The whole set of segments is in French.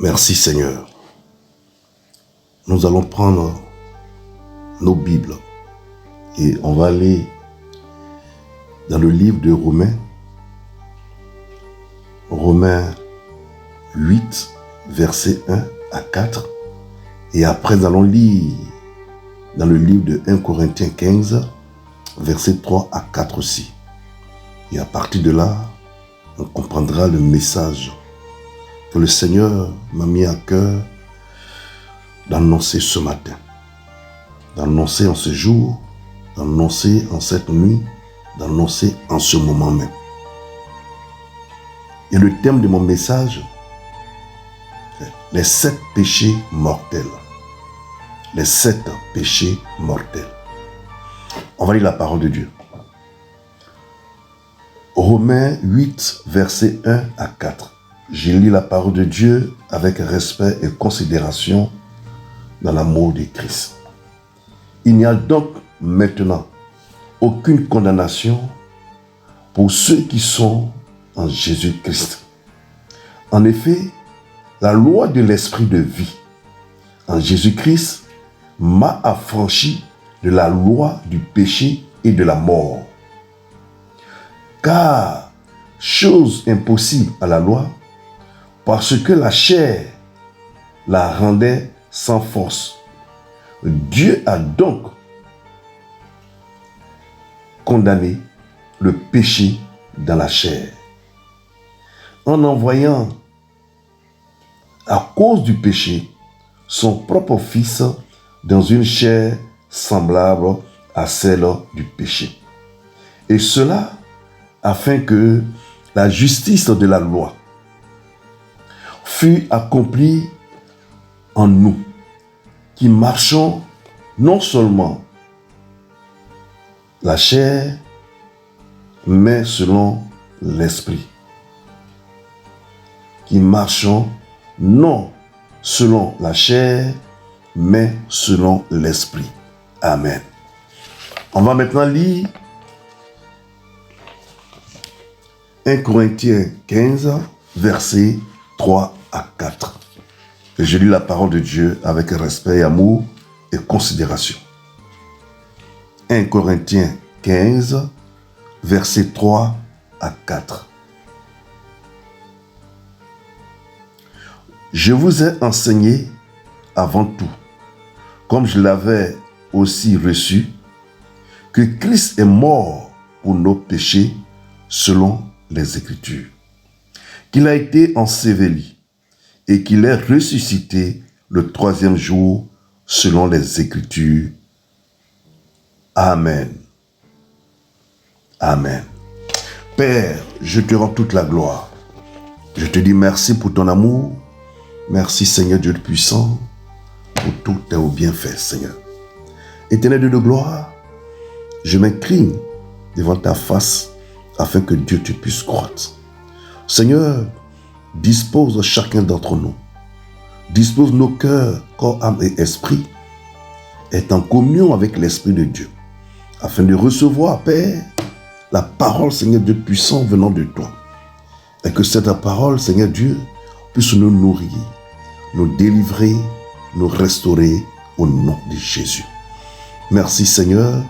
Merci Seigneur. Nous allons prendre nos Bibles et on va aller dans le livre de Romains, Romains 8, versets 1 à 4. Et après, nous allons lire dans le livre de 1 Corinthiens 15, versets 3 à 4 aussi. Et à partir de là, on comprendra le message que le Seigneur m'a mis à cœur d'annoncer ce matin, d'annoncer en ce jour, d'annoncer en cette nuit, d'annoncer en ce moment même. Et le thème de mon message, c'est les 7 péchés mortels. Les 7 péchés mortels. On va lire la parole de Dieu. Romains 8, versets 1 à 4. Je lis la parole de Dieu avec respect et considération dans l'amour de Christ. Il n'y a donc maintenant aucune condamnation pour ceux qui sont en Jésus-Christ. En effet, la loi de l'esprit de vie en Jésus-Christ m'a affranchi de la loi du péché et de la mort. Car, chose impossible à la loi, parce que la chair la rendait sans force. Dieu a donc condamné le péché dans la chair, en envoyant, à cause du péché, son propre Fils dans une chair semblable à celle du péché. Et cela afin que la justice de la loi fût accomplie en nous, qui marchons non seulement la chair, mais selon l'esprit. Qui marchons non selon la chair, mais selon l'esprit. Amen. On va maintenant lire 1 Corinthiens 15, versets 3 à 4. Et je lis la parole de Dieu avec respect, amour et considération. 1 Corinthiens 15, versets 3 à 4. Je vous ai enseigné avant tout, comme je l'avais aussi reçu, que Christ est mort pour nos péchés selon les Écritures, qu'il a été enseveli et qu'il est ressuscité le 3e jour selon les Écritures. Amen. Amen. Père, je te rends toute la gloire. Je te dis merci pour ton amour. Merci Seigneur Dieu puissant pour tout tes bienfaits, Seigneur. Éternel Dieu de gloire, je m'incline devant ta face afin que Dieu te puisse croître. Seigneur, dispose chacun d'entre nous. Dispose nos cœurs, corps, âme et esprit, est en communion avec l'Esprit de Dieu, afin de recevoir, Père, la parole, Seigneur Dieu puissant, venant de toi. Et que cette parole, Seigneur Dieu, puisse nous nourrir, nous délivrer, nous restaurer au nom de Jésus. Merci Seigneur,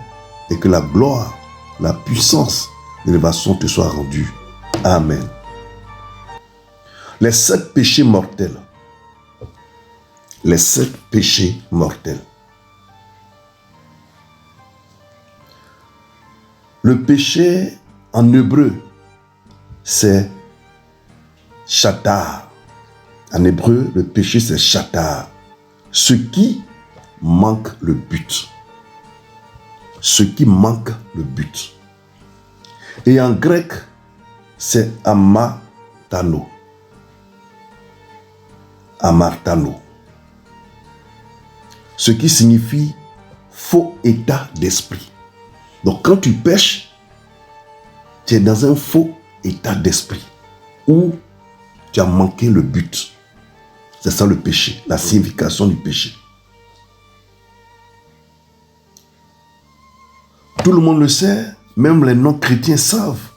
et que la gloire, la puissance, l'élévation te soit rendue. Amen. Les 7 péchés mortels. Les 7 péchés mortels. Le péché en hébreu, c'est chatar. En hébreu, le péché, c'est chatar. Ce qui manque le but. Ce qui manque le but. Et en grec, c'est amartano. Amartano. Ce qui signifie faux état d'esprit. Donc quand tu pêches, tu es dans un faux état d'esprit où tu as manqué le but. C'est ça le péché, la signification du péché. Tout le monde le sait, même les non-chrétiens savent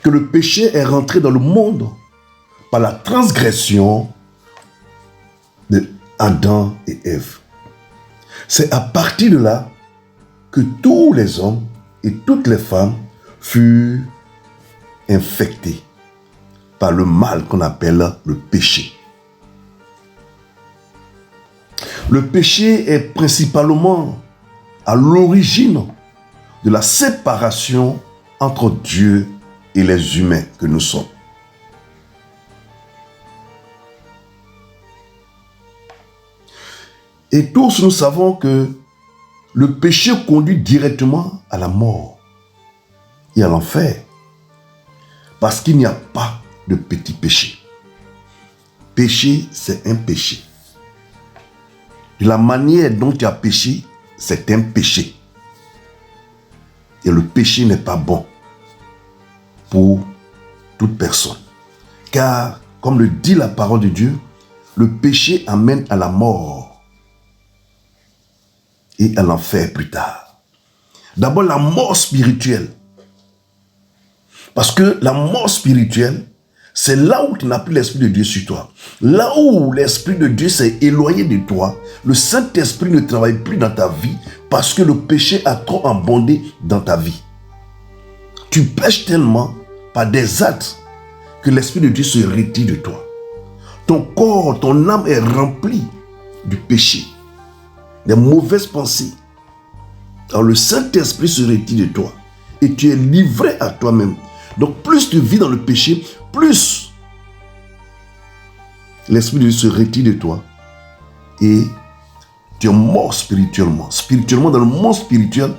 que le péché est rentré dans le monde par la transgression Adam et Ève. C'est à partir de là que tous les hommes et toutes les femmes furent infectés par le mal qu'on appelle le péché. Le péché est principalement à l'origine de la séparation entre Dieu et les humains que nous sommes. Et tous nous savons que le péché conduit directement à la mort et à l'enfer. Parce qu'il n'y a pas de petit péché. Péché, c'est un péché. De la manière dont tu as péché, c'est un péché. Et le péché n'est pas bon pour toute personne. Car, comme le dit la parole de Dieu, le péché amène à la mort et à l'enfer plus tard. D'abord, la mort spirituelle. Parce que la mort spirituelle, c'est là où tu n'as plus l'Esprit de Dieu sur toi. Là où l'Esprit de Dieu s'est éloigné de toi, le Saint-Esprit ne travaille plus dans ta vie parce que le péché a trop abondé dans ta vie. Tu pêches tellement par des actes que l'Esprit de Dieu se retire de toi. Ton corps, ton âme est remplie du péché, des mauvaises pensées. Alors le Saint-Esprit se retire de toi et tu es livré à toi-même. Donc plus tu vis dans le péché, plus l'Esprit de Dieu se retire de toi et tu es mort spirituellement. Spirituellement, dans le monde spirituel,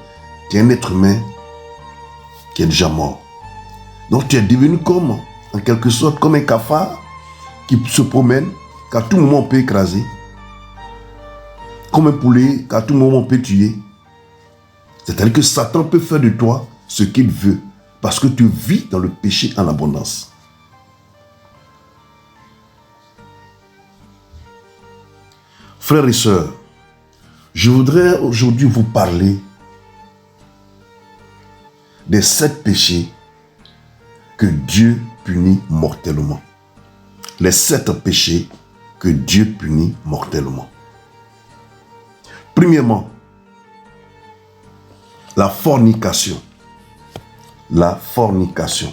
tu es un être humain qui est déjà mort. Donc tu es devenu comme, en quelque sorte, comme un cafard qui se promène, qu'à tout moment on peut écraser. Comme un poulet qu'à tout moment on peut tuer. C'est-à-dire que Satan peut faire de toi ce qu'il veut parce que tu vis dans le péché en abondance. Frères et sœurs, je voudrais aujourd'hui vous parler des 7 péchés que Dieu punit mortellement. Les 7 péchés que Dieu punit mortellement. Premièrement, la fornication. La fornication.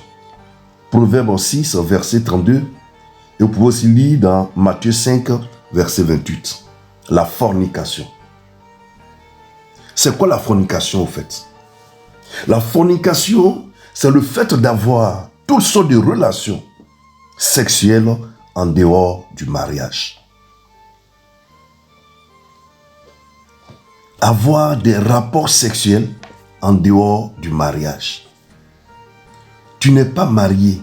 Proverbe 6, verset 32. Et vous pouvez aussi lire dans Matthieu 5, verset 28. La fornication. C'est quoi la fornication au fait? La fornication, c'est le fait d'avoir toutes sortes de relations sexuelles en dehors du mariage. Avoir des rapports sexuels en dehors du mariage. Tu n'es pas marié.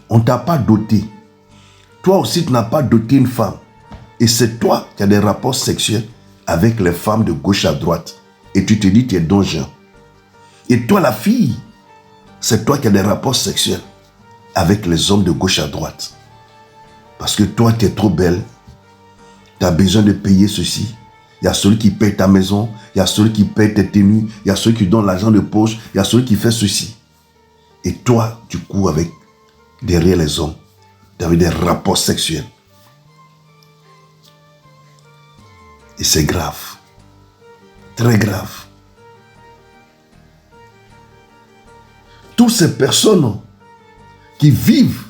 On ne t'a pas doté. Toi aussi, tu n'as pas doté une femme. Et c'est toi qui as des rapports sexuels avec les femmes de gauche à droite. Et tu te dis, tu es donjon. Et toi, la fille, c'est toi qui as des rapports sexuels avec les hommes de gauche à droite. Parce que toi, tu es trop belle. Tu as besoin de payer ceci. Il y a celui qui paye ta maison. Il y a celui qui paye tes tenues. Il y a celui qui donne l'argent de poche. Il y a celui qui fait ceci. Et toi, tu cours avec derrière les hommes. Tu as des rapports sexuels. Et c'est grave. Très grave. Toutes ces personnes qui vivent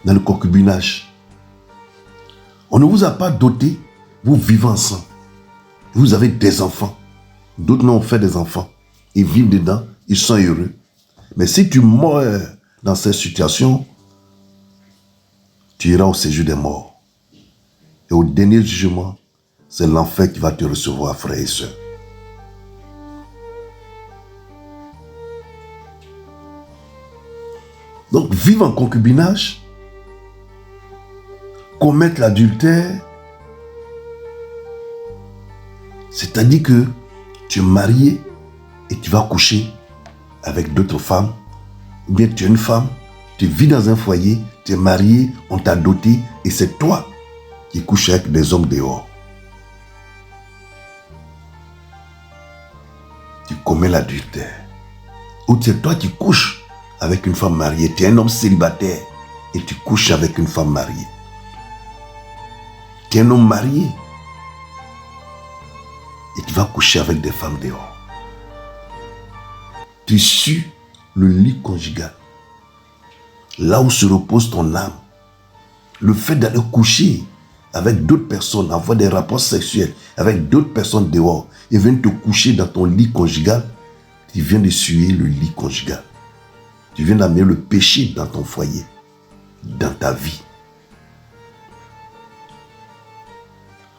dans le concubinage, on ne vous a pas doté, vous vivez ensemble. Vous avez des enfants. D'autres n'ont fait des enfants. Ils vivent dedans, ils sont heureux. Mais si tu meurs dans cette situation, tu iras au séjour des morts. Et au dernier jugement, c'est l'enfer qui va te recevoir, frères et sœurs. Donc, vivre en concubinage, commettre l'adultère, c'est-à-dire que tu es marié et tu vas coucher avec d'autres femmes, ou bien tu es une femme, tu vis dans un foyer, tu es marié, on t'a doté et c'est toi qui couches avec des hommes dehors. Tu commets l'adultère. Ou c'est toi qui couches avec une femme mariée, tu es un homme célibataire et tu couches avec une femme mariée. Tu es un homme marié et tu vas coucher avec des femmes dehors. Tu sues le lit conjugal, là où se repose ton âme. Le fait d'aller coucher avec d'autres personnes, avoir des rapports sexuels avec d'autres personnes dehors et venir te coucher dans ton lit conjugal, tu viens de suer le lit conjugal. Tu viens d'amener le péché dans ton foyer, dans ta vie.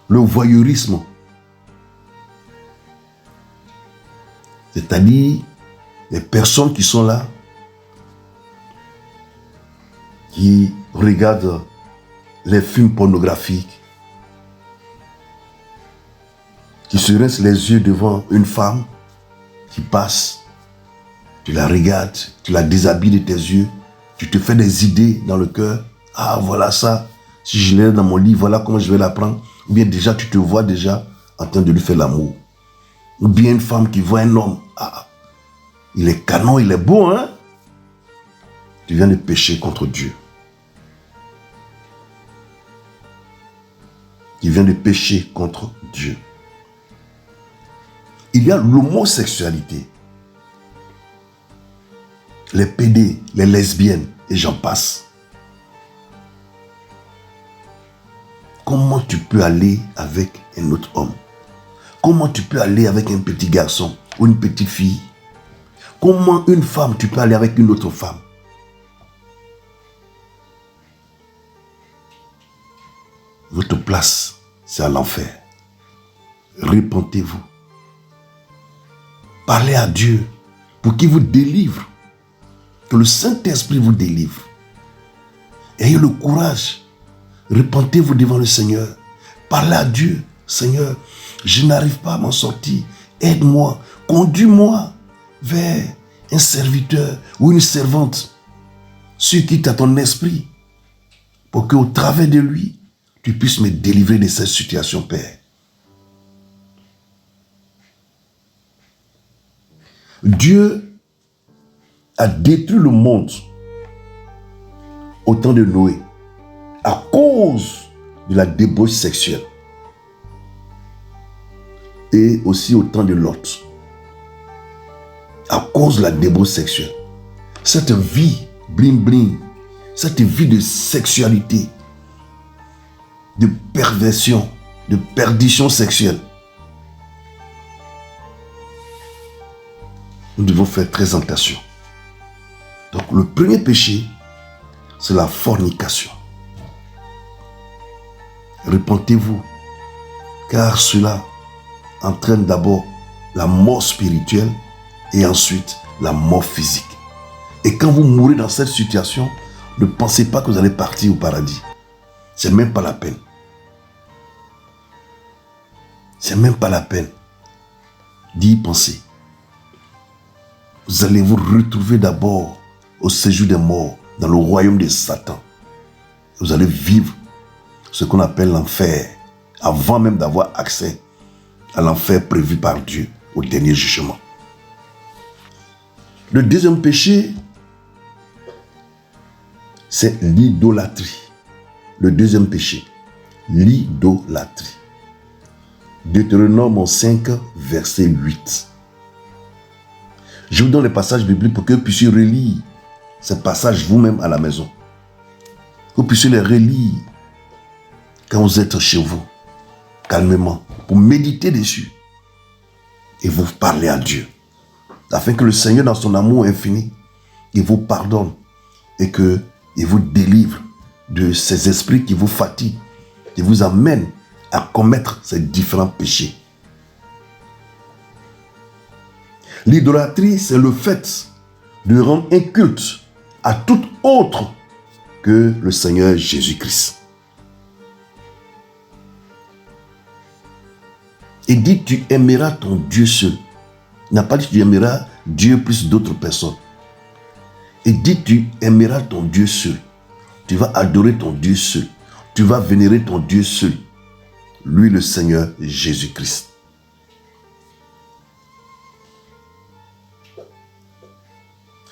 Le voyeurisme, c'est-à-dire les personnes qui sont là, qui regardent les films pornographiques, qui se rincent les yeux devant une femme qui passe, tu la regardes, tu la déshabilles de tes yeux, tu te fais des idées dans le cœur. Ah, voilà ça, si je l'ai dans mon lit, voilà comment je vais la prendre. Ou bien déjà, tu te vois déjà en train de lui faire l'amour. Ou bien une femme qui voit un homme, ah, il est canon, il est beau, hein? Tu viens de pécher contre Dieu. Tu viens de pécher contre Dieu. Il y a l'homosexualité. Les pédés, les lesbiennes, et j'en passe. Comment tu peux aller avec un autre homme? Comment tu peux aller avec un petit garçon ou une petite fille? Comment une femme, tu peux aller avec une autre femme? Votre place, c'est à l'enfer. Repentez-vous. Parlez à Dieu pour qu'il vous délivre. Que le Saint-Esprit vous délivre. Ayez le courage. Repentez-vous devant le Seigneur. Parlez à Dieu. Seigneur, je n'arrive pas à m'en sortir. Aide-moi. Conduis-moi vers un serviteur ou une servante sur qui tu as ton esprit pour qu'au travers de lui, tu puisses me délivrer de cette situation, Père. Dieu a détruit le monde au temps de Noé à cause de la débauche sexuelle et aussi au temps de Lot à cause de la débauche sexuelle. Cette vie bling bling, cette vie de sexualité, de perversion, de perdition sexuelle. Nous devons faire très attention. Donc le premier péché, c'est la fornication. Repentez-vous, car cela entraîne d'abord la mort spirituelle et ensuite la mort physique. Et quand vous mourrez dans cette situation, ne pensez pas que vous allez partir au paradis. C'est même pas la peine. C'est même pas la peine d'y penser. Vous allez vous retrouver d'abord au séjour des morts, dans le royaume de Satan. Vous allez vivre ce qu'on appelle l'enfer, avant même d'avoir accès à l'enfer prévu par Dieu au dernier jugement. Le deuxième péché, c'est l'idolâtrie. Le deuxième péché, l'idolâtrie. Deutéronome 5, verset 8. Je vous donne les passages bibliques pour que vous puissiez relire ces passages vous-même à la maison. Que vous puissiez les relire quand vous êtes chez vous, calmement, pour méditer dessus et vous parler à Dieu. Afin que le Seigneur, dans son amour infini, il vous pardonne et qu'il vous délivre de ces esprits qui vous fatiguent, qui vous amènent à commettre ces différents péchés. L'idolâtrie, c'est le fait de rendre un culte à tout autre que le Seigneur Jésus-Christ. Et dit, tu aimeras ton Dieu seul. Il n'a pas dit, tu aimeras Dieu plus d'autres personnes. Et dit, tu aimeras ton Dieu seul. Tu vas adorer ton Dieu seul. Tu vas vénérer ton Dieu seul. Lui, le Seigneur Jésus-Christ.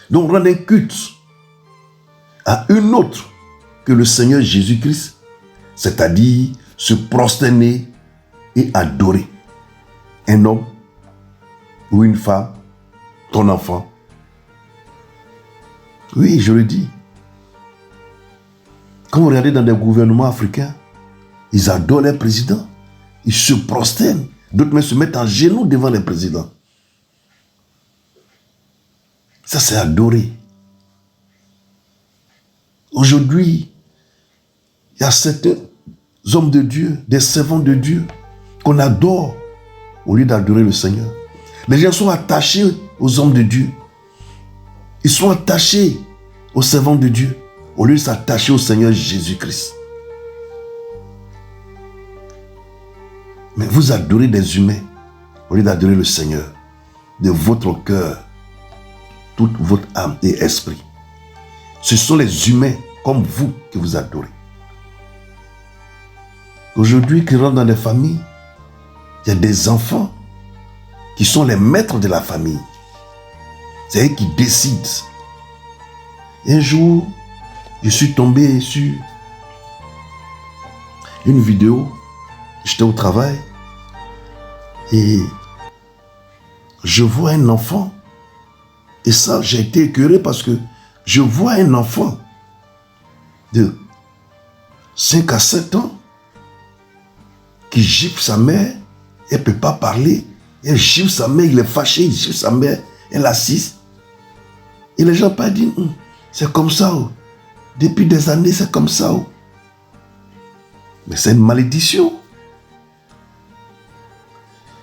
Donc, rendre un culte à une autre que le Seigneur Jésus-Christ, c'est-à-dire se prosterner et adorer un homme ou une femme, ton enfant. Oui, je le dis. Quand vous regardez dans des gouvernements africains, ils adorent les présidents. Ils se prosternent. D'autres même se mettent en genoux devant les présidents. Ça, c'est adorer. Aujourd'hui, il y a certains hommes de Dieu, des servants de Dieu, qu'on adore au lieu d'adorer le Seigneur. Les gens sont attachés aux hommes de Dieu. Ils sont attachés aux servants de Dieu au lieu de s'attacher au Seigneur Jésus-Christ. Mais vous adorez des humains au lieu d'adorer le Seigneur de votre cœur, toute votre âme et esprit. Ce sont les humains comme vous que vous adorez. Aujourd'hui, qui rentrent dans les familles, il y a des enfants qui sont les maîtres de la famille. C'est eux qui décident. Un jour, je suis tombé sur une vidéo. J'étais au travail et je vois un enfant. Et ça, j'ai été écœuré parce que je vois un enfant de 5 à 7 ans qui gifle sa mère. Elle ne peut pas parler. Elle gifle sa mère, il est fâché, il gifle sa mère. Elle assiste. Et les gens pas dit, c'est comme ça. Oh. Depuis des années, c'est comme ça. Oh. Mais c'est une malédiction.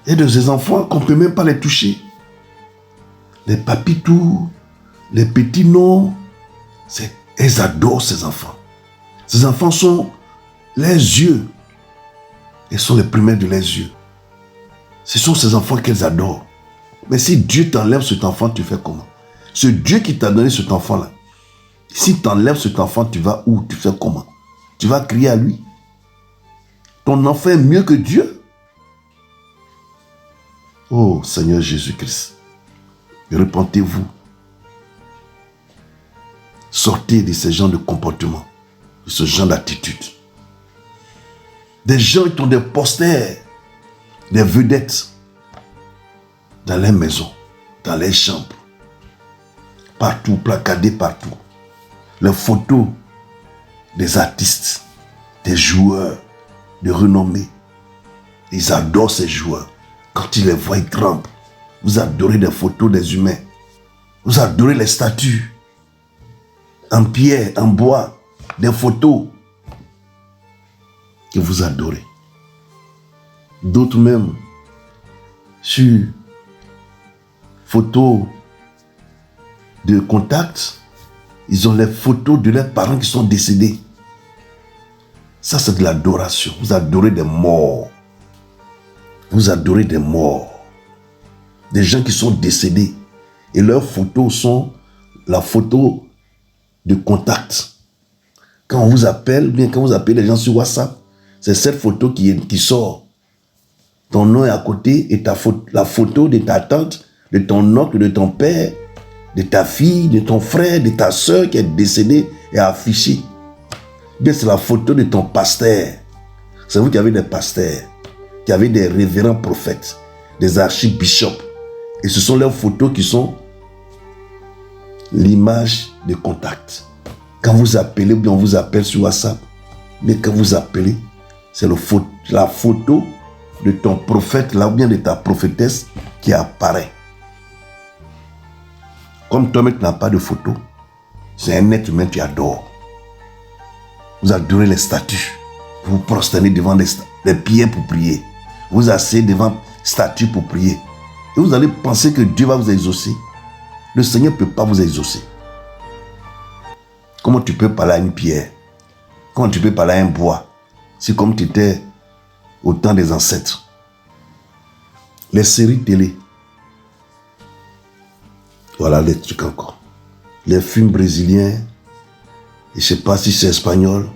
Il y a de ces enfants qu'on ne peut même pas les toucher. Les papitous, les petits noms, elles adorent ces enfants. Ces enfants sont les yeux. Elles sont les premières de leurs yeux. Ce sont ces enfants qu'elles adorent. Mais si Dieu t'enlève cet enfant, tu fais comment? Ce Dieu qui t'a donné cet enfant-là, si tu enlèves cet enfant, tu vas où? Tu fais comment? Tu vas crier à lui. Ton enfant est mieux que Dieu. Oh Seigneur Jésus-Christ, repentez-vous. Sortez de ce genre de comportement, de ce genre d'attitude. Des gens qui ont des posters, des vedettes dans les maisons, dans les chambres, partout, placardés partout. Les photos des artistes, des joueurs de renommée. Ils adorent ces joueurs. Quand ils les voient, ils tremblent. Vous adorez des photos des humains. Vous adorez les statues. En pierre, en bois, des photos que vous adorez. D'autres même, sur photos de contact, ils ont les photos de leurs parents qui sont décédés. Ça, c'est de l'adoration. Vous adorez des morts. Vous adorez des morts. Des gens qui sont décédés. Et leurs photos sont la photo de contact. Quand on vous appelle, bien quand vous appelez les gens sur WhatsApp, c'est cette photo qui sort. Ton nom est à côté et la photo de ta tante, de ton oncle, de ton père, de ta fille, de ton frère, de ta soeur qui est décédée est affichée. Bien, c'est la photo de ton pasteur. C'est vous qui avez des pasteurs, qui avez des révérends prophètes, des archibishops. Et ce sont leurs photos qui sont l'image de contact. Quand vous appelez, bien on vous appelle sur WhatsApp, mais quand vous appelez, c'est la photo de ton prophète, là ou bien de ta prophétesse qui apparaît. Comme toi-même tu n'as pas de photo, c'est un être humain que tu adores. Vous adorez les statues. Vous vous prosternez devant les pierres pour prier. Vous asseyez devant les statues pour prier. Et vous allez penser que Dieu va vous exaucer. Le Seigneur ne peut pas vous exaucer. Comment tu peux parler à une pierre? Comment tu peux parler à un bois? C'est comme tu étais au temps des ancêtres. Les séries télé. Voilà les trucs encore. Les films brésiliens. Et je ne sais pas si c'est espagnol.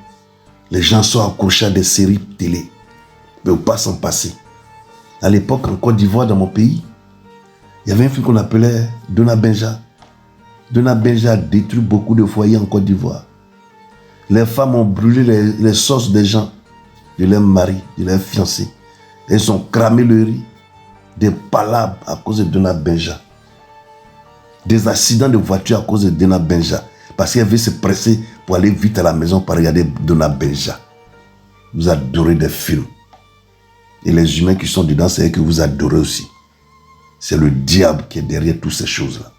Les gens sont accrochés à des séries télé. Mais on ne peut pas s'en passer. À l'époque, en Côte d'Ivoire, dans mon pays, il y avait un film qu'on appelait Dona Benja. Dona Benja a détruit beaucoup de foyers en Côte d'Ivoire. Les femmes ont brûlé les sauces des gens. de leur mari, de leur fiancé. Elles ont cramé le riz, des palabres à cause de Donna Benja. Des accidents de voiture à cause de Donna Benja. Parce qu'elle veut se presser pour aller vite à la maison pour regarder Donna Benja. Vous adorez des films. Et les humains qui sont dedans, c'est eux que vous adorez aussi. C'est le diable qui est derrière toutes ces choses-là.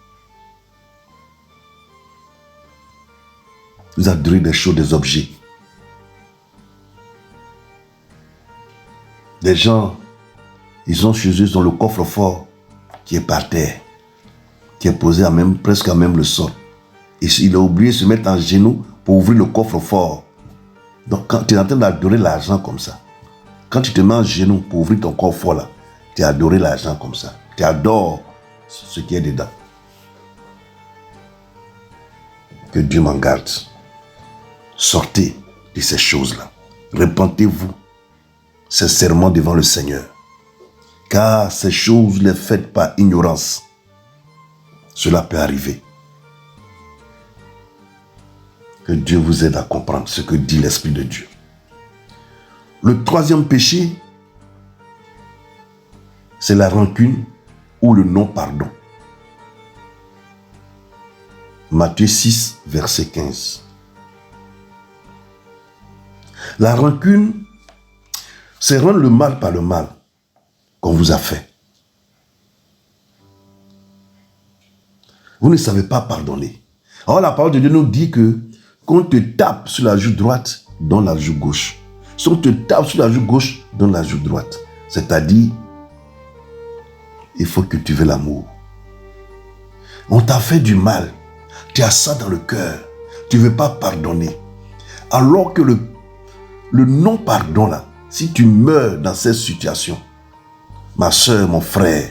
Vous adorez des choses, des objets. Des gens, ils ont chez eux, ils ont le coffre-fort qui est par terre, qui est posé presque à même le sol. Et il a oublié de se mettre en genoux pour ouvrir le coffre-fort. Donc quand tu es en train d'adorer l'argent comme ça, quand tu te mets en genoux pour ouvrir ton coffre-fort là, tu as adoré l'argent comme ça. Tu adores ce qui est dedans. Que Dieu m'en garde. Sortez de ces choses-là. Repentez-vous sincèrement devant le Seigneur. Car ces choses les faites par ignorance. Cela peut arriver. Que Dieu vous aide à comprendre ce que dit l'Esprit de Dieu. Le troisième péché, c'est la rancune ou le non-pardon. Matthieu 6, verset 15. La rancune, c'est rendre le mal par le mal qu'on vous a fait. Vous ne savez pas pardonner. Alors la parole de Dieu nous dit que quand on te tape sur la joue droite, donne la joue gauche. Si on te tape sur la joue gauche, donne la joue droite. C'est-à-dire, il faut cultiver l'amour. On t'a fait du mal. Tu as ça dans le cœur. Tu ne veux pas pardonner. Alors que le non-pardon là, si tu meurs dans cette situation, ma soeur, mon frère,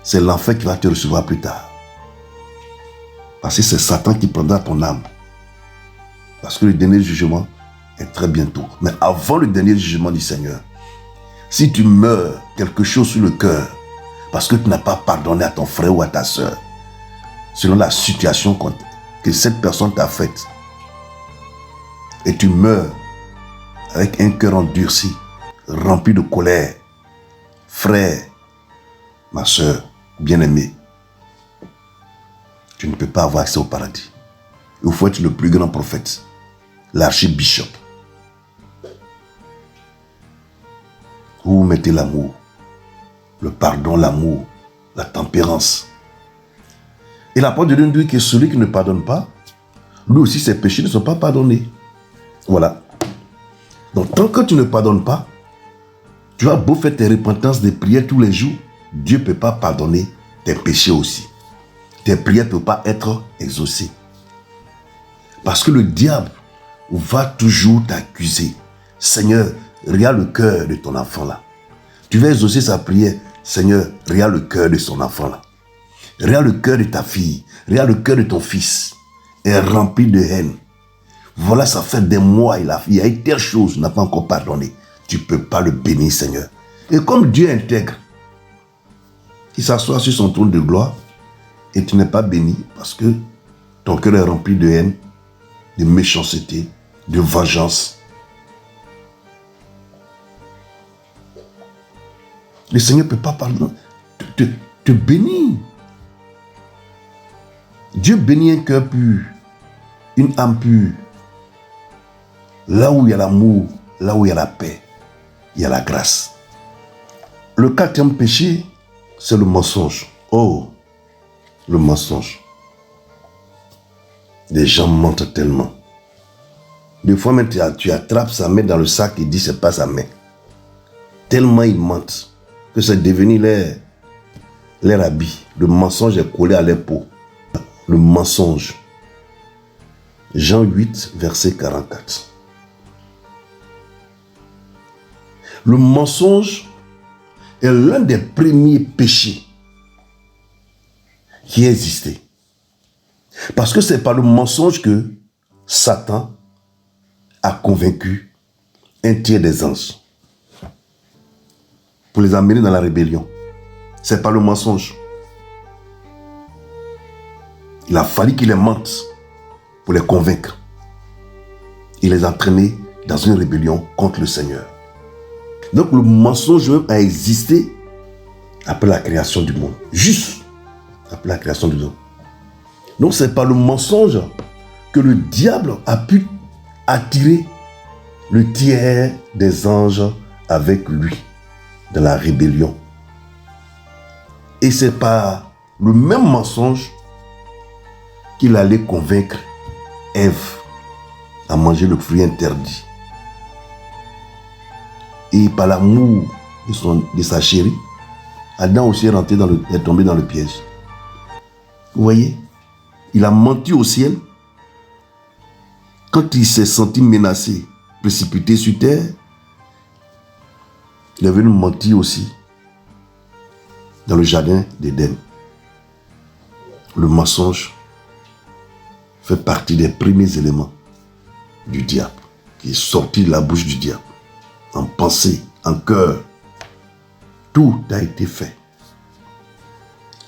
c'est l'enfer qui va te recevoir plus tard. Parce que c'est Satan qui prendra ton âme. Parce que le dernier jugement est très bientôt. Mais avant le dernier jugement du Seigneur, si tu meurs quelque chose sur le cœur, parce que tu n'as pas pardonné à ton frère ou à ta soeur, selon la situation que cette personne t'a faite, et tu meurs avec un cœur endurci, rempli de colère, frère, ma soeur, bien-aimée, tu ne peux pas avoir accès au paradis. Il faut être le plus grand prophète, l'archibishop. Vous mettez l'amour, le pardon, l'amour, la tempérance. Et la parole de Dieu nous dit que celui qui ne pardonne pas, lui aussi ses péchés ne sont pas pardonnés. Voilà. Donc tant que tu ne pardonnes pas, tu as beau faire tes repentances, des prières tous les jours, Dieu ne peut pas pardonner tes péchés aussi. Tes prières ne peuvent pas être exaucées. Parce que le diable va toujours t'accuser. Seigneur, regarde le cœur de ton enfant là. Tu vas exaucer sa prière. Seigneur, regarde le cœur de son enfant là. Regarde le cœur de ta fille. Regarde le cœur de ton fils. Est rempli de haine. Voilà, ça fait des mois, il y a eu telle chose, il n'a pas encore pardonné. Tu ne peux pas le bénir, Seigneur. Et comme Dieu intègre, il s'assoit sur son trône de gloire, et tu n'es pas béni parce que ton cœur est rempli de haine, de méchanceté, de vengeance. Le Seigneur ne peut pas pardonner, te bénir. Dieu bénit un cœur pur, une âme pure. Là où il y a l'amour, là où il y a la paix, il y a la grâce. Le quatrième péché, c'est le mensonge. Oh, le mensonge. Les gens mentent tellement. Des fois même tu attrapes sa main dans le sac et dis c'est pas sa main. Tellement ils mentent que c'est devenu leur habit. Le mensonge est collé à leur peau. Le mensonge. Jean 8, verset 44. Le mensonge est l'un des premiers péchés qui existait. Parce que c'est par le mensonge que Satan a convaincu un tiers des anges pour les amener dans la rébellion. C'est par le mensonge. Il a fallu qu'il les mente pour les convaincre. Il les a entraînés dans une rébellion contre le Seigneur. Donc le mensonge même a existé après la création du monde. Juste après la création du monde. Donc c'est par le mensonge que le diable a pu attirer le tiers des anges avec lui dans la rébellion. Et c'est par le même mensonge qu'il allait convaincre Ève à manger le fruit interdit. Et par l'amour de sa chérie, Adam aussi est tombé dans le piège. Vous voyez, il a menti au ciel. Quand il s'est senti menacé, précipité sur terre, il est venu mentir aussi dans le jardin d'Éden. Le mensonge fait partie des premiers éléments du diable, qui est sorti de la bouche du diable. En pensée, en cœur, tout a été fait.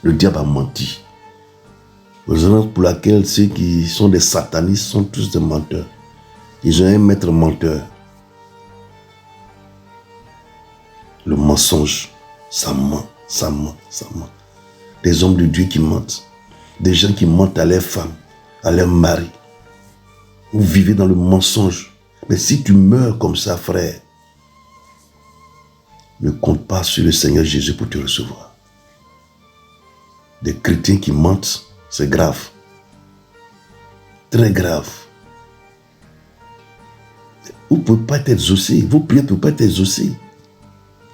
Le diable a menti. Raison pour laquelle ceux qui sont des satanistes sont tous des menteurs. Ils ont un maître menteur. Le mensonge, ça ment, ça ment, ça ment. Des hommes de Dieu qui mentent. Des gens qui mentent à leurs femmes, à leurs maris. Vous vivez dans le mensonge. Mais si tu meurs comme ça, frère, ne compte pas sur le Seigneur Jésus pour te recevoir. Des chrétiens qui mentent, c'est grave. Très grave. Vous ne pouvez pas être exaucé. Vos prières ne peuvent pas être exaucées.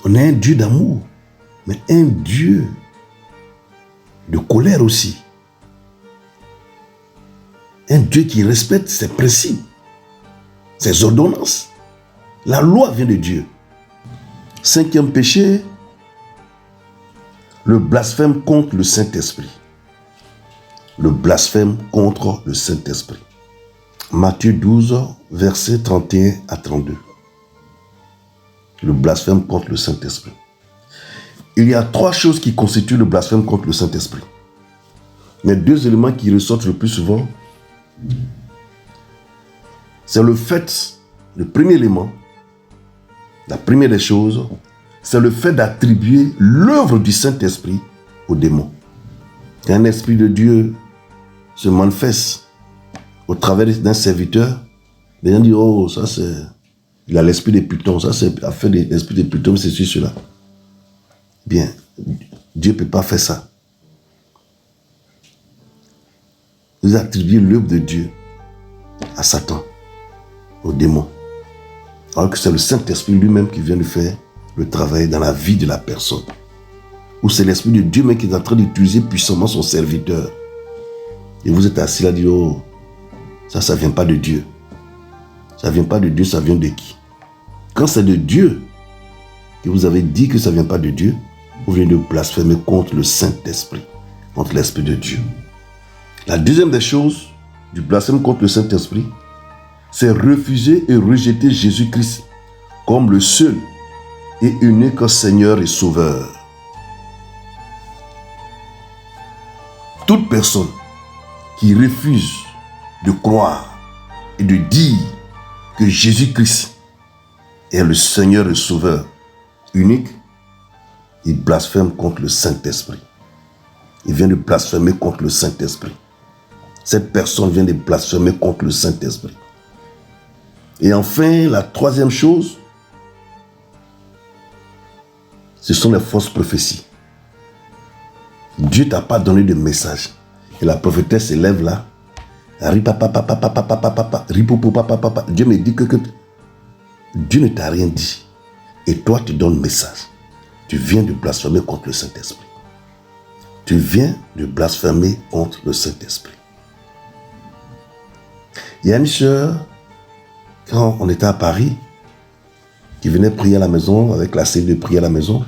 On a un Dieu d'amour, mais un Dieu de colère aussi. Un Dieu qui respecte ses principes, ses ordonnances. La loi vient de Dieu. 5e péché, le blasphème contre le Saint-Esprit. Le blasphème contre le Saint-Esprit. Matthieu 12, versets 31 à 32. Le blasphème contre le Saint-Esprit. Il y a 3 choses qui constituent le blasphème contre le Saint-Esprit. Les 2 éléments qui ressortent le plus souvent, c'est le fait, le premier élément, la première des choses, c'est le fait d'attribuer l'œuvre du Saint-Esprit aux démons. Quand un esprit de Dieu se manifeste au travers d'un serviteur, les gens disent, oh, ça c'est, il a l'esprit de Python, ça c'est affaire de l'esprit de Python, c'est cela. Bien, Dieu ne peut pas faire ça. Vous attribuez l'œuvre de Dieu à Satan, aux démons. Alors que c'est le Saint-Esprit lui-même qui vient de faire le travail dans la vie de la personne. Ou c'est l'Esprit de Dieu même qui est en train d'utiliser puissamment son serviteur. Et vous êtes assis là, dit, oh, ça ne vient pas de Dieu. Ça ne vient pas de Dieu, ça vient de qui? Quand c'est de Dieu que vous avez dit que ça ne vient pas de Dieu, vous venez de blasphémer contre le Saint-Esprit, contre l'Esprit de Dieu. La deuxième des choses du blasphème contre le Saint-Esprit, c'est refuser et rejeter Jésus-Christ comme le seul et unique Seigneur et Sauveur. Toute personne qui refuse de croire et de dire que Jésus-Christ est le Seigneur et Sauveur unique, il blasphème contre le Saint-Esprit. Il vient de blasphémer contre le Saint-Esprit. Cette personne vient de blasphémer contre le Saint-Esprit. Et enfin, la troisième chose, ce sont les fausses prophéties. Dieu ne t'a pas donné de message. Et la prophétesse s'élève là. Dieu me dit que Dieu ne t'a rien dit. Et toi, tu donnes le message. Tu viens de blasphémer contre le Saint-Esprit. Tu viens de blasphémer contre le Saint-Esprit. Il y a une sœur, quand on était à Paris, qui venait prier à la maison, avec la cellule de prier à la maison.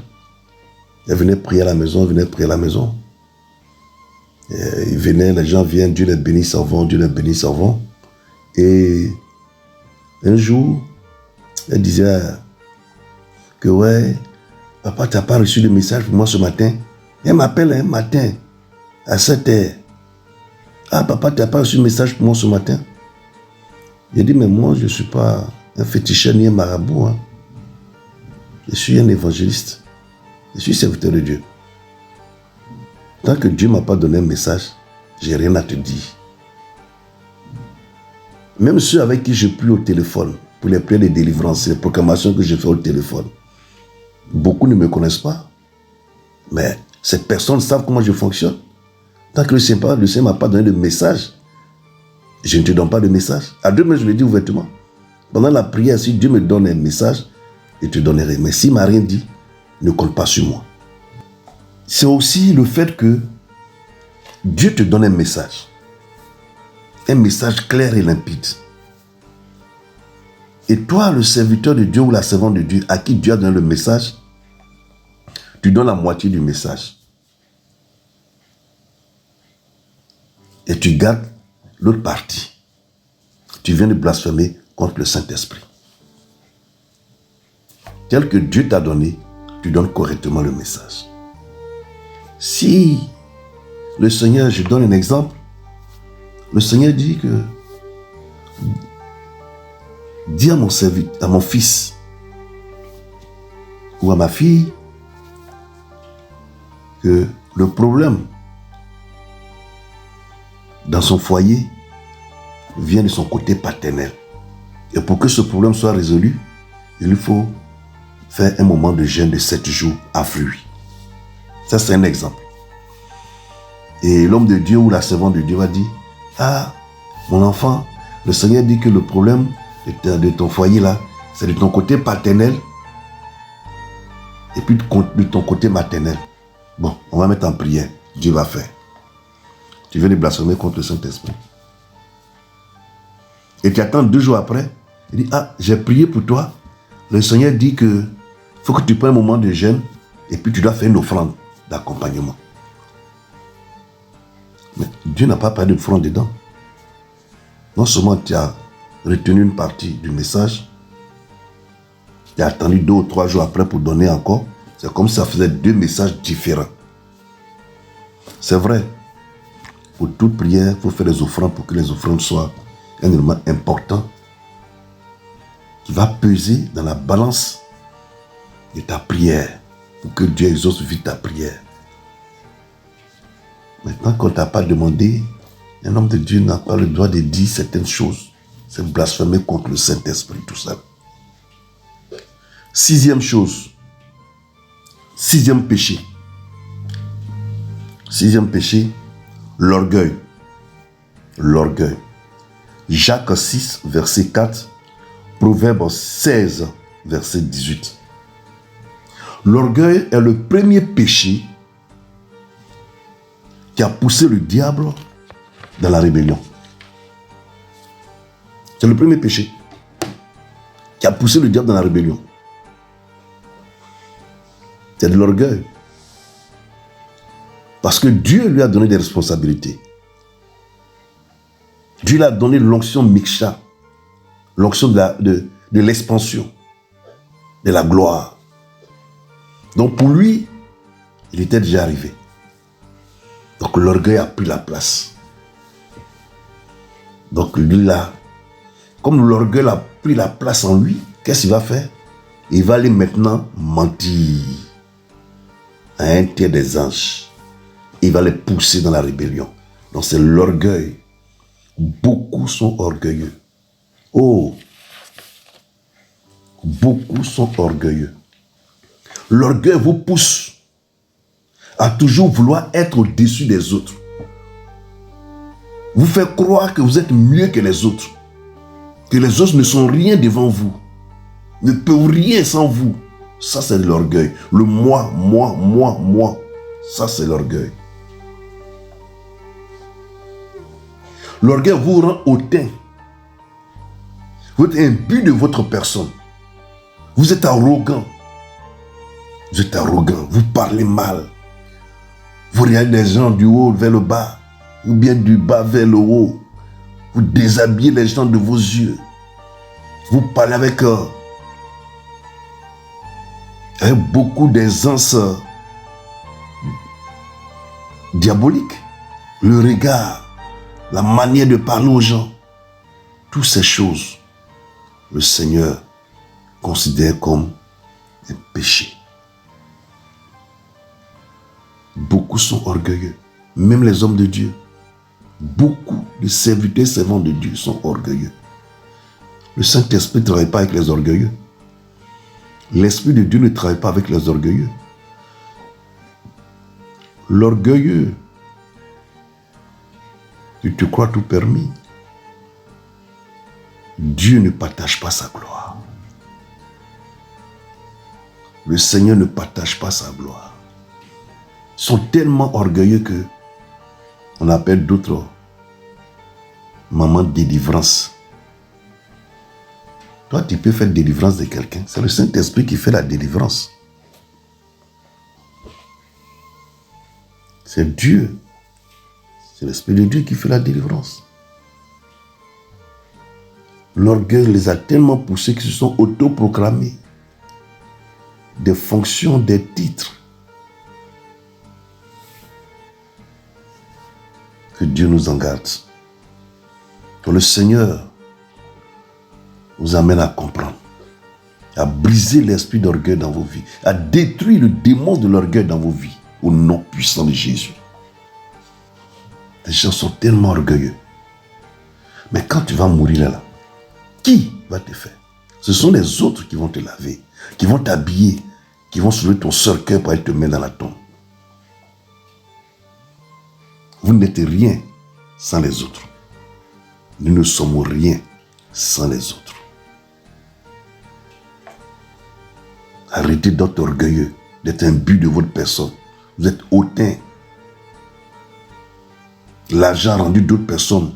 Elle venait prier à la maison, elle venait prier à la maison. Ils venaient, les gens viennent, Dieu les bénit, s'en vont, Dieu les bénit, s'en vont. Et un jour, elle disait que ouais, papa, tu n'as pas reçu de message pour moi ce matin. Elle m'appelle un matin, à 7h. Ah, papa, tu n'as pas reçu de message pour moi ce matin. J'ai dit, mais moi, je ne suis pas un féticheur ni un marabout. Hein. Je suis un évangéliste. Je suis serviteur de Dieu. Tant que Dieu ne m'a pas donné un message, je n'ai rien à te dire. Même ceux avec qui je prie au téléphone, pour les prières de délivrance, les proclamations que je fais au téléphone, beaucoup ne me connaissent pas. Mais ces personnes savent comment je fonctionne. Tant que le Seigneur ne m'a pas donné de message, je ne te donne pas de message. À Dieu, je le dis ouvertement. Pendant la prière, si Dieu me donne un message, je te donnerai. Mais s'il ne m'a rien dit, ne compte pas sur moi. C'est aussi le fait que Dieu te donne un message clair et limpide. Et toi, le serviteur de Dieu ou la servante de Dieu, à qui Dieu a donné le message, tu donnes la moitié du message. Et tu gardes l'autre partie. Tu viens de blasphémer contre le Saint-Esprit. Tel que Dieu t'a donné, tu donnes correctement le message. Si le Seigneur, je donne un exemple, le Seigneur dit que dis à mon serviteur, à mon fils ou à ma fille que le problème dans son foyer vient de son côté paternel. Et pour que ce problème soit résolu, il faut faire un moment de jeûne de 7 jours à fruits. Ça, c'est un exemple. Et l'homme de Dieu ou la servante de Dieu va dire, ah, mon enfant, le Seigneur dit que le problème de ton foyer là, c'est de ton côté paternel et puis de ton côté maternel. Bon, on va mettre en prière. Dieu va faire. Tu viens de blasphémer contre le Saint-Esprit. Et tu attends 2 jours après, il dit, ah, j'ai prié pour toi. Le Seigneur dit que faut que tu prennes un moment de jeûne et puis tu dois faire une offrande d'accompagnement. Mais Dieu n'a pas parlé d'offrande dedans. Non seulement tu as retenu une partie du message, tu as attendu 2 ou 3 jours après pour donner encore. C'est comme si ça faisait 2 messages différents. C'est vrai, pour toute prière, il faut faire des offrandes pour que les offrandes soient un élément important qui va peser dans la balance de ta prière pour que Dieu exauce vite ta prière. Maintenant qu'on ne t'a pas demandé, un homme de Dieu n'a pas le droit de dire certaines choses. C'est blasphémer contre le Saint-Esprit, tout ça. 6e chose. 6e péché. 6e péché, l'orgueil. L'orgueil. Jacques 6, verset 4. Proverbe 16, verset 18. L'orgueil est le premier péché qui a poussé le diable dans la rébellion. C'est le premier péché qui a poussé le diable dans la rébellion. C'est de l'orgueil. Parce que Dieu lui a donné des responsabilités. Dieu lui a donné l'onction miksha, l'onction de l'expansion, de la gloire. Donc pour lui, il était déjà arrivé. Donc l'orgueil a pris la place. Donc lui là, comme l'orgueil a pris la place en lui, qu'est-ce qu'il va faire? Il va aller maintenant mentir à un tiers des anges. Il va les pousser dans la rébellion. Donc c'est l'orgueil. Beaucoup sont orgueilleux. Oh! Beaucoup sont orgueilleux. L'orgueil vous pousse à toujours vouloir être au-dessus des autres. Vous fait croire que vous êtes mieux que les autres. Que les autres ne sont rien devant vous. Ne peuvent rien sans vous. Ça, c'est l'orgueil. Le moi, moi, moi, moi. Ça, c'est l'orgueil. L'orgueil vous rend hautain. Vous êtes imbu de votre personne. Vous êtes arrogant. Vous êtes arrogant. Vous parlez mal. Vous regardez les gens du haut vers le bas. Ou bien du bas vers le haut. Vous déshabillez les gens de vos yeux. Vous parlez avec beaucoup d'aisance diabolique. Le regard, la manière de parler aux gens. Toutes ces choses le Seigneur considère comme un péché. Beaucoup sont orgueilleux, même les hommes de Dieu. Beaucoup de serviteurs servants de Dieu sont orgueilleux. Le Saint-Esprit ne travaille pas avec les orgueilleux. L'Esprit de Dieu ne travaille pas avec les orgueilleux. L'orgueilleux, tu te crois tout permis. Dieu ne partage pas sa gloire. Le Seigneur ne partage pas sa gloire. Ils sont tellement orgueilleux que on appelle d'autres mamans de délivrance. Toi, tu peux faire délivrance de quelqu'un. C'est le Saint-Esprit qui fait la délivrance. C'est Dieu. C'est l'Esprit de Dieu qui fait la délivrance. L'orgueil les a tellement poussés qu'ils se sont autoproclamés des fonctions, des titres. Que Dieu nous en garde. Que le Seigneur vous amène à comprendre, à briser l'esprit d'orgueil dans vos vies, à détruire le démon de l'orgueil dans vos vies, au nom puissant de Jésus. Les gens sont tellement orgueilleux. Mais quand tu vas mourir là, qui va te faire? Ce sont les autres qui vont te laver, qui vont t'habiller, qui vont soulever ton cercueil pour aller te mettre dans la tombe. Vous n'êtes rien sans les autres. Nous ne sommes rien sans les autres. Arrêtez d'être orgueilleux, d'être un but de votre personne. Vous êtes hautain. L'argent a rendu d'autres personnes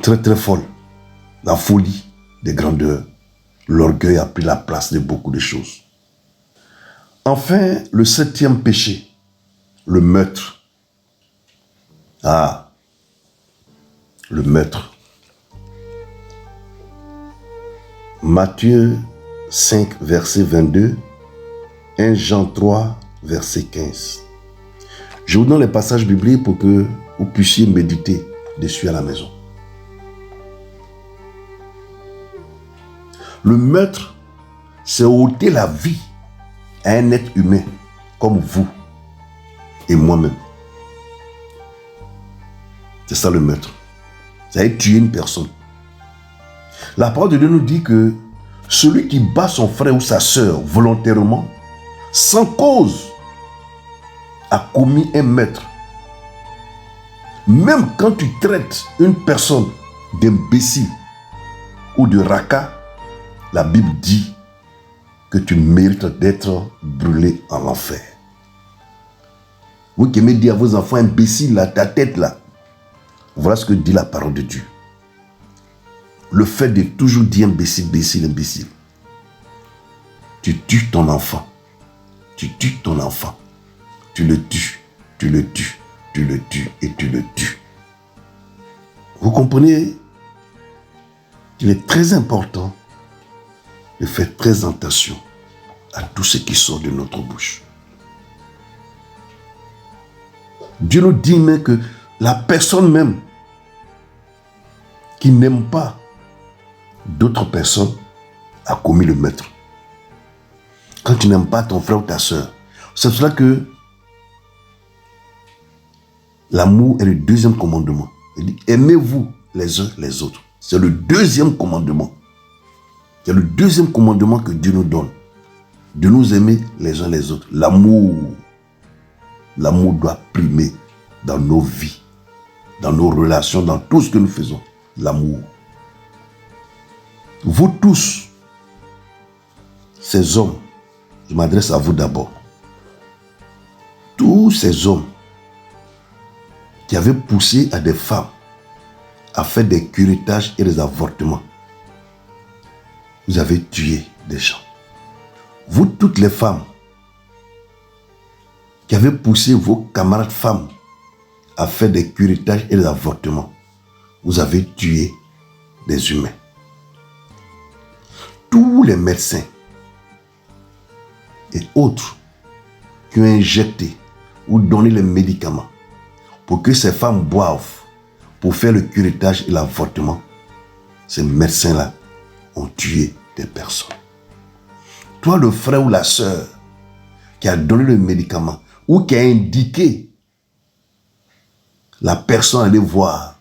très très folles. La folie des grandeurs. L'orgueil a pris la place de beaucoup de choses. Enfin, le 7e péché, le meurtre. Ah, le meurtre. Matthieu 5, verset 22, 1 Jean 3, verset 15. Je vous donne les passages bibliques pour que vous puissiez méditer dessus à la maison. Le meurtre, c'est ôter la vie à un être humain comme vous et moi-même. C'est ça le meurtre. C'est tuer une personne. La parole de Dieu nous dit que celui qui bat son frère ou sa sœur volontairement, sans cause, a commis un meurtre. Même quand tu traites une personne d'imbécile ou de raca, la Bible dit que tu mérites d'être brûlé en enfer. Vous qui aimez dire à vos enfants imbéciles, là, ta tête là, voilà ce que dit la parole de Dieu. Le fait de toujours dire imbécile, imbécile, imbécile. Tu tues ton enfant. Tu tues ton enfant. Tu le tues, tu le tues, tu le tues et tu le tues. Vous comprenez? Il est très important de faire très attention à tout ce qui sort de notre bouche. Dieu nous dit même que la personne même qui n'aime pas d'autres personnes a commis le meurtre. Quand tu n'aimes pas ton frère ou ta soeur, c'est cela que l'amour est le deuxième commandement. Il dit, aimez-vous les uns les autres. C'est le deuxième commandement. C'est le deuxième commandement que Dieu nous donne. De nous aimer les uns les autres. L'amour. L'amour doit primer dans nos vies, dans nos relations, dans tout ce que nous faisons. L'amour. Vous tous, ces hommes, je m'adresse à vous d'abord. Tous ces hommes qui avaient poussé à des femmes à faire des curetages et des avortements, vous avez tué des gens. Vous, toutes les femmes qui avez poussé vos camarades femmes à faire des curetages et des avortements, vous avez tué des humains. Tous les médecins et autres qui ont injecté ou donné les médicaments pour que ces femmes boivent pour faire le curtage et l'avortement, ces médecins-là ont tué des personnes. Toi, le frère ou la sœur qui a donné le médicament ou qui a indiqué la personne à aller voir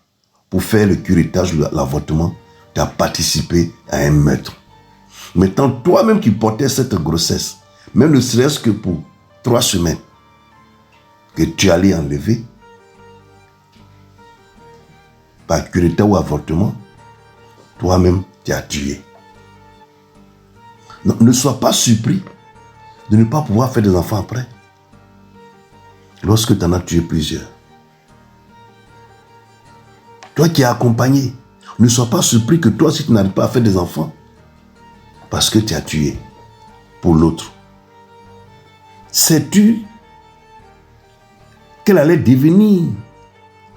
pour faire le curettage, l'avortement, tu as participé à un meurtre. Maintenant, toi-même qui portais cette grossesse, même ne serait-ce que pour 3 semaines, que tu allais enlever, par curettage ou avortement, toi-même, tu as tué. Donc, ne sois pas surpris de ne pas pouvoir faire des enfants après, lorsque tu en as tué plusieurs. Toi qui es accompagné, ne sois pas surpris que toi, si tu n'arrives pas à faire des enfants, parce que tu as tué pour l'autre. Sais-tu quel allait devenir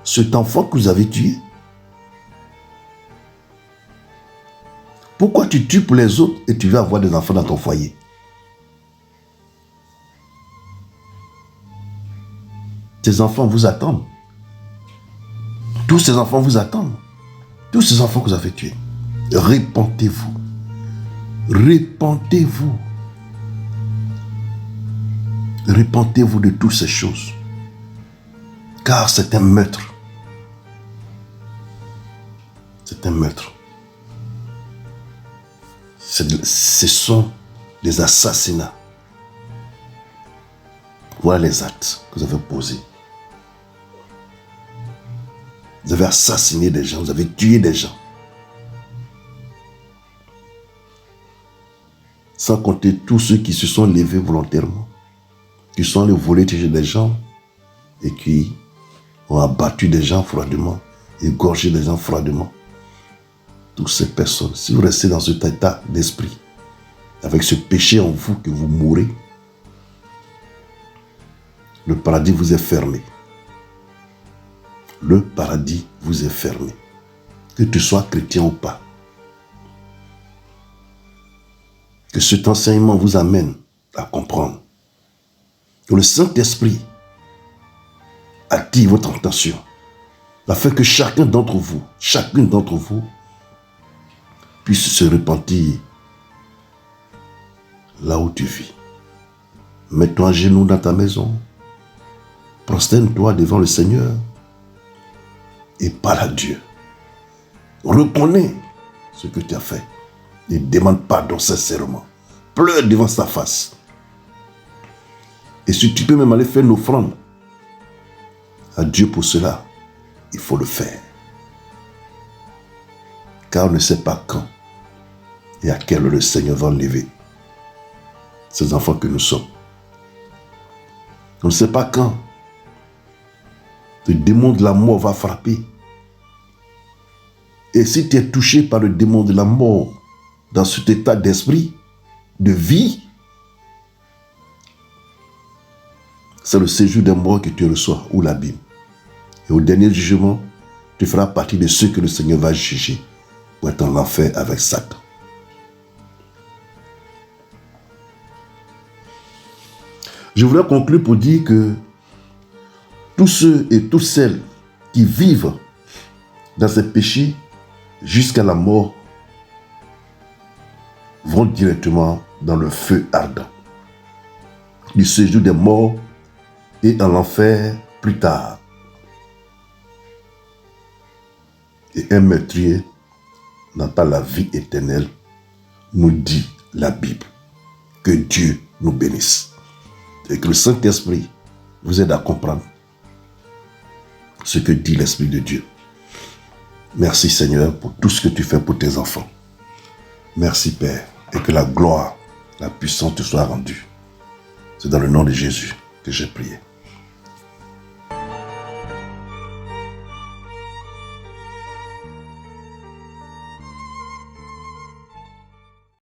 cet enfant que vous avez tué? Pourquoi tu tues pour les autres et tu veux avoir des enfants dans ton foyer? Tes enfants vous attendent. Tous ces enfants vous attendent. Tous ces enfants que vous avez tués. Répentez-vous. Répentez-vous. Répentez-vous de toutes ces choses. Car c'est un meurtre. C'est un meurtre. Ce sont des assassinats. Voilà les actes que vous avez posés. Vous avez assassiné des gens, vous avez tué des gens. Sans compter tous ceux qui se sont levés volontairement, qui sont allés voler des gens et qui ont abattu des gens froidement, égorgé des gens froidement. Toutes ces personnes, si vous restez dans cet état d'esprit, avec ce péché en vous que vous mourrez, le paradis vous est fermé. Le paradis vous est fermé. Que tu sois chrétien ou pas. Que cet enseignement vous amène à comprendre que le Saint-Esprit attire votre attention afin que chacune d'entre vous puisse se repentir là où tu vis. Mets-toi à genoux dans ta maison. Prosterne-toi devant le Seigneur et parle à Dieu. Reconnais ce que tu as fait et demande pardon sincèrement. Pleure devant sa face. Et si tu peux même aller faire une offrande à Dieu pour cela, il faut le faire. Car on ne sait pas quand et à quelle heure le Seigneur va enlever ces enfants que nous sommes. On ne sait pas quand le démon de la mort va frapper. Et si tu es touché par le démon de la mort dans cet état d'esprit, de vie, c'est le séjour des morts que tu reçois ou l'abîme. Et au dernier jugement, tu feras partie de ceux que le Seigneur va juger pour être en enfer avec Satan. Je voudrais conclure pour dire que tous ceux et toutes celles qui vivent dans ces péchés jusqu'à la mort vont directement dans le feu ardent du séjour des morts et dans l'enfer plus tard. Et un meurtrier n'a pas la vie éternelle, nous dit la Bible. Que Dieu nous bénisse. Et que le Saint-Esprit vous aide à comprendre ce que dit l'Esprit de Dieu. Merci Seigneur pour tout ce que tu fais pour tes enfants. Merci Père, et que la gloire, la puissance te soit rendue. C'est dans le nom de Jésus que j'ai prié.